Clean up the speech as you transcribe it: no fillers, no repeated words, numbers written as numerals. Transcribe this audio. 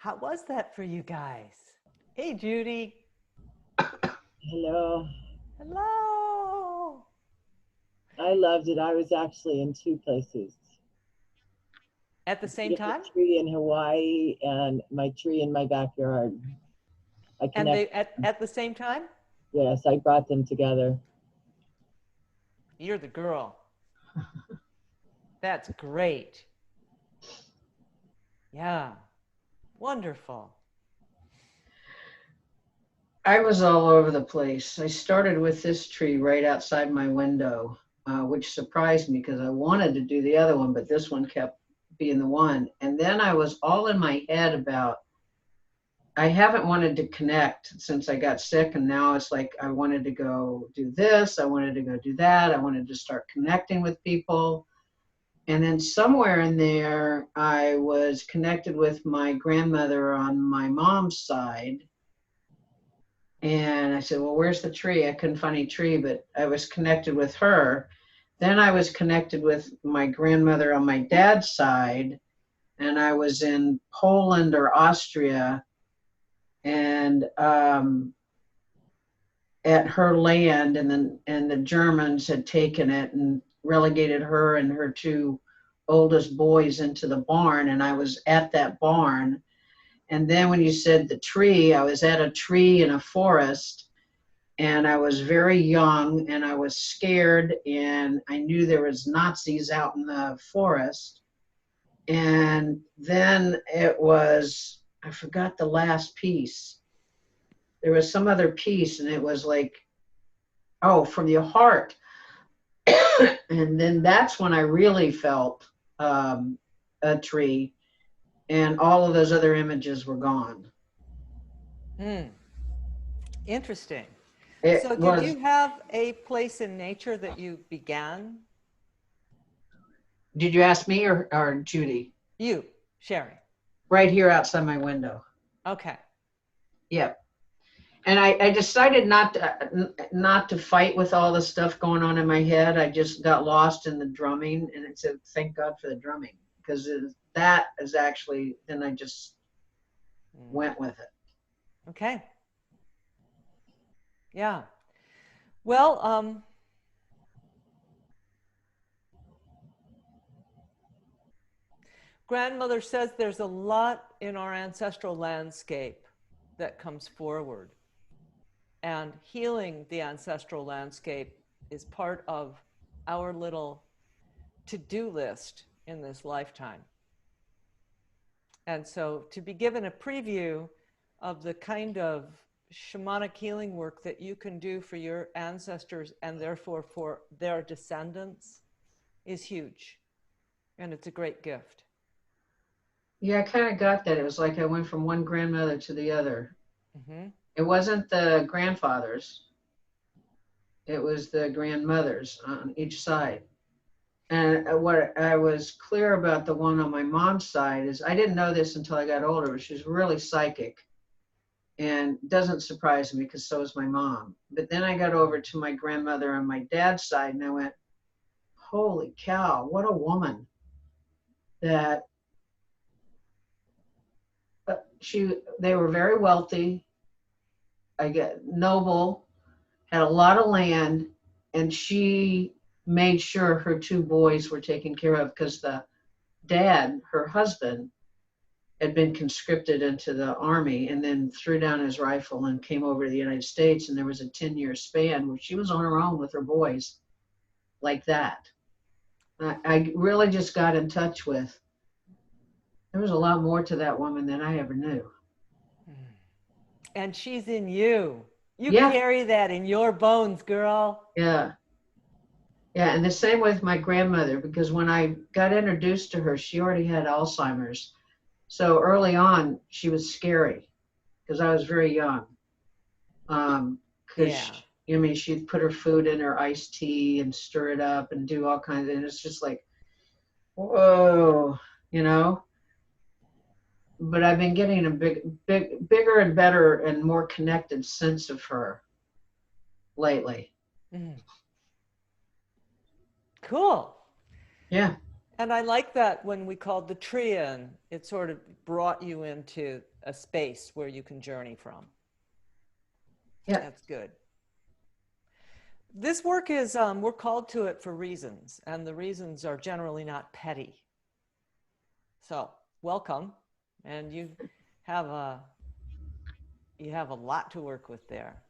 How was that for you guys? Hey, Judy. Hello. Hello. I loved it. I was actually in two places. At the A same beautiful time? tree in Hawaii and my tree in my backyard. I And connect. they at the same time? Yes, I brought them together. You're the girl. That's great. Yeah. Wonderful. I was all over the place. I started with this tree right outside my window, which surprised me because I wanted to do the other one, but this one kept being the one. And then I was all in my head about, I haven't wanted to connect since I got sick. And now it's like, I wanted to go do this. I wanted to go do that. I wanted to start connecting with people. And then somewhere in there, I was connected with my grandmother on my mom's side. And I said, well, where's the tree? I couldn't find any tree, but I was connected with her. Then I was connected with my grandmother on my dad's side. And I was in Poland or Austria and at her land. And the Germans had taken it and relegated her and her two oldest boys into the barn. And I was at that barn. And then when you said the tree, I was at a tree in a forest. And I was very young and I was scared and I knew there was Nazis out in the forest. And then it was, I forgot the last piece. There was some other piece and it was like, oh, from your heart. And then that's when I really felt a tree and all of those other images were gone. Interesting. It So did was, you have a place in nature that you began? did you ask me or Judy? You, Sherry. Right here outside my window. Okay. Yep. And I decided not to fight with all the stuff going on in my head. I just got lost in the drumming, and it said, "Thank God for the drumming," because that is actually. Then I just went with it. Okay. Yeah. Well, grandmother says there's a lot in our ancestral landscape that comes forward. And healing the ancestral landscape is part of our little to-do list in this lifetime. And so to be given a preview of the kind of shamanic healing work that you can do for your ancestors and therefore for their descendants is huge. And it's a great gift. Yeah, I kind of got that. It was like I went from one grandmother to the other. Mm-hmm. It wasn't the grandfathers. It was the grandmothers on each side. And what I was clear about the one on my mom's side is I didn't know this until I got older, but she's really psychic and doesn't surprise me because so is my mom. But then I got over to my grandmother on my dad's side and I went, holy cow, what a woman that they were very wealthy. I get noble, had a lot of land, and she made sure her two boys were taken care of because the dad, her husband, had been conscripted into the army and then threw down his rifle and came over to the United States. And there was a 10-year span where she was on her own with her boys like that. I really just got in touch with, there was a lot more to that woman than I ever knew. And she's in you. You Yeah, carry that in your bones, girl. yeah. Yeah, and the same with my grandmother, because when I got introduced to her, she already had Alzheimer's. So early on, she was scary because I was very young. Because, Yeah. I mean, she'd put her food in her iced tea and stir it up and do all kinds of, and it's just like, whoa, you know? But I've been getting a bigger and better and more connected sense of her lately. Mm. Cool. Yeah. And I like that when we called the tree in, it sort of brought you into a space where you can journey from. Yeah. That's good. This work is, we're called to it for reasons, and the reasons are generally not petty. So welcome, and you have a lot to work with there.